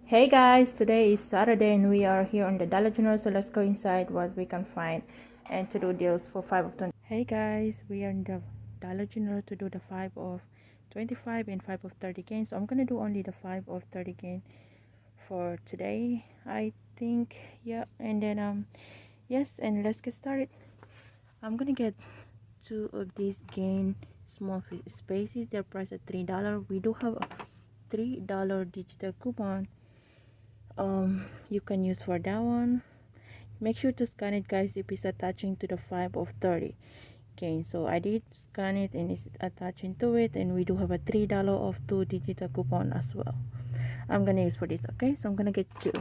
Hey guys, today is Saturday and we are here on the Dollar General, so let's go inside what we can find and to do deals for 5 of 20. Hey guys, we are in the Dollar General to do the 5 of 25 and 5 of 30 gain. So I'm gonna do only the 5 of 30 gain for today, I think. Yeah, and then yes, and let's get started. I'm gonna get 2 of these gain small spaces. They're priced at $3. We do have a $3 digital coupon you can use for that one. Make sure to scan it, guys, if it's attaching to the 5 of 30 gain. So I did scan it and it's attaching to it, and we do have a $3 off 2 digital coupon as well. I'm gonna use for this. Okay, so I'm gonna get 2.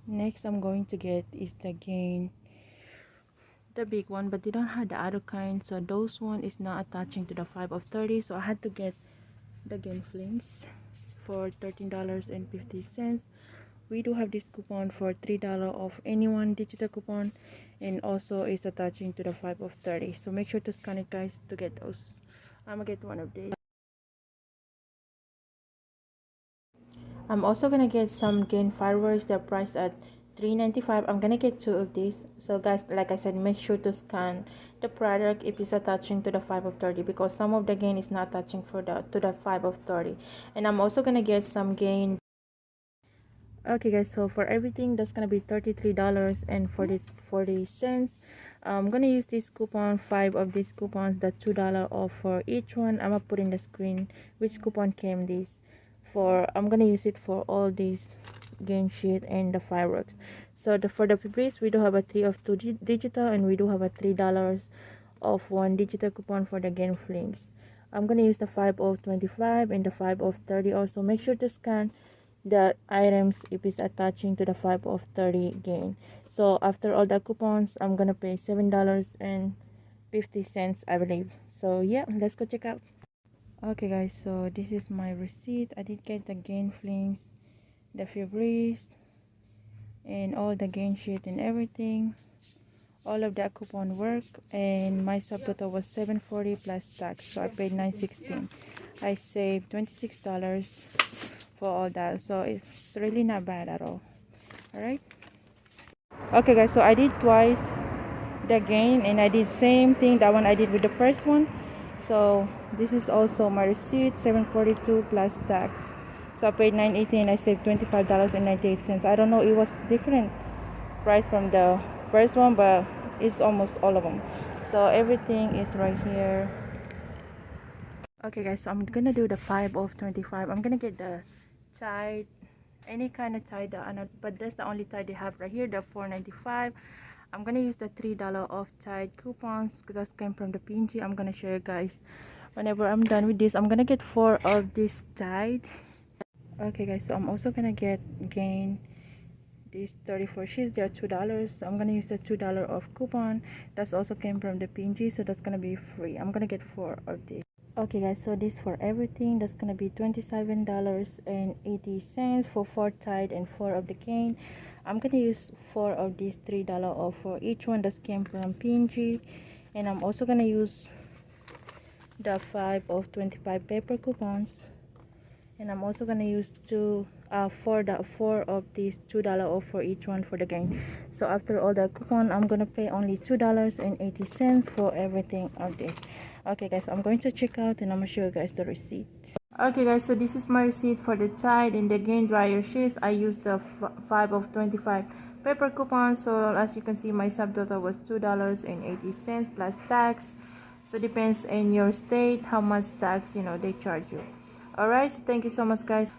Next I'm going to get is the gain, the big one, but they don't have the other kind, so those one is not attaching to the 5 of 30, so I had to get the gain flings for $13.50. We do have this coupon for $3 off any one digital coupon, and also is attaching to the 5 of 30, so make sure to scan it, guys, to get those. I'm gonna get one of these. I'm also gonna get some gain fireworks. They're priced at $3.95. I'm gonna get 2 of these. So guys, like I said, make sure to scan the product if it's attaching to the 5 of 30, because some of the gain is not attaching for the to the 5 of 30. And I'm also gonna get some gain. Okay guys, so for everything that's gonna be $33.40. I'm gonna use this coupon, 5 of these coupons, the $2 off for each one. I'm gonna put in the screen which coupon came this for. I'm gonna use it for all these game sheet and the fireworks. So for the Febreze, we do have a 3 of 2 digital, and we do have a $3 off 1 digital coupon for the game flings. I'm gonna use the 5 of 25 and the 5 of 30 also. Make sure to scan the items if it's attaching to the 5 of 30 gain. So after all the coupons, I'm gonna pay $7.50, I believe. So yeah, let's go check out. Okay guys, so this is my receipt. I did get the gain flings, the Febreze, and all the gain sheet and everything. All of that coupon work, and my subtotal was $7.40 plus tax, so I paid $9.16. I saved $26 for all that, so it's really not bad at all. All right. Okay guys, so I did twice the gain, and I did same thing that one I did with the first one. So this is also my receipt, $7.42 plus tax, so I paid $9.18. I saved $25.98. I don't know, it was different price from the first one, but it's almost all of them, so everything is right here. Okay guys, so I'm gonna do the 5 of 25. I'm gonna get the Tide, any kind of Tide, but that's the only Tide they have right here, the $4.95. I'm gonna use the $3 off Tide coupons because that came from the P&G. I'm gonna show you guys whenever I'm done with this. I'm gonna get 4 of this Tide. Okay guys, so I'm also gonna get gain these 34 sheets. They are $2, so I'm gonna use the $2 off coupon. That's also came from the P&G, so that's gonna be free. I'm gonna get 4 of these. Okay guys, so this for everything, that's gonna be $27.80 for 4 Tide and 4 of the gain. I'm gonna use 4 of these $3 off for each one that came from P&G, and I'm also gonna use the 5 of 25 paper coupons, and I'm also gonna use 4 of these $2 off for each one for the gain. So after all the coupon, I'm gonna pay only $2.80 for everything of this. Okay guys, so I'm going to check out, and I'm gonna show you guys the receipt. Okay guys, so this is my receipt for the Tide and the gain dryer sheets. I used the 5 of 25 paper coupon, so as you can see, my subtotal was $2.80 plus tax. So depends in your state how much tax they charge you. Alright, so thank you so much guys.